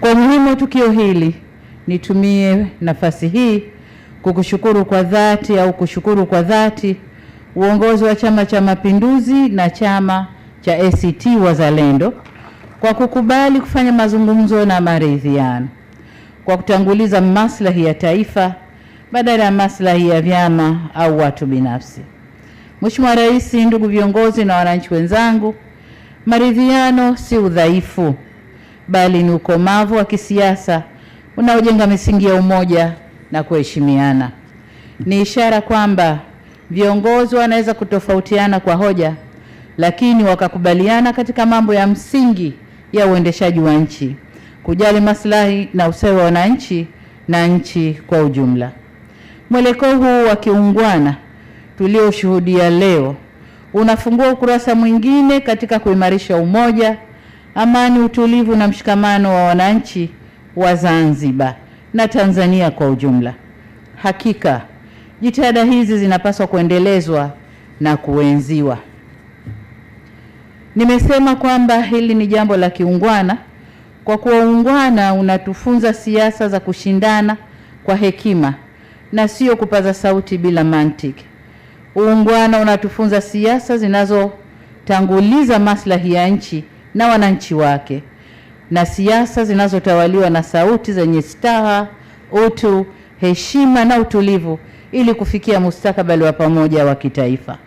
Kwa umuhimu wa tukio hili, nitumie nafasi hii kushukuru kwa dhati uongozi wa Chama cha Mapinduzi na chama cha ACT Wazalendo kwa kukubali kufanya mazungumzo na maridhiano, kwa kutanguliza maslahi ya taifa badala ya maslahi ya vyama au watu binafsi. Mheshimiwa Rais, ndugu viongozi na wananchi wenzangu, maridhiano si udhaifu, bali ni ukomavu wa kisiasa unaojenga misingi ya umoja na kuheshimiana. Ni ishara kwamba viongozi wanaweza kutofautiana kwa hoja, lakini wakakubaliana katika mambo ya msingi ya uendeshaji wa nchi, kujali maslahi na ustawi wa wananchi na nchi kwa ujumla. Mwelekeo huu wa kiungwana tulioshuhudia leo unafungua ukurasa mwingine katika kuimarisha umoja, amani, utulivu na mshikamano wa wananchi wa Zanzibar na Tanzania kwa ujumla. Hakika jitihada hizi zinapaswa kuendelezwa na kuenziwa. Nimesema kwamba hili ni jambo la kiungwana kwa kuwa uungwana unatufunza siasa za kushindana kwa hekima na sio kupaza sauti bila mantiki. Uungwana unatufunza siasa zinazotanguliza maslahi ya nchi na wananchi wake, na siasa zinazotawaliwa na sauti zenye staha, utu, heshima na utulivu ili kufikia mustakabali wa pamoja wa kitaifa.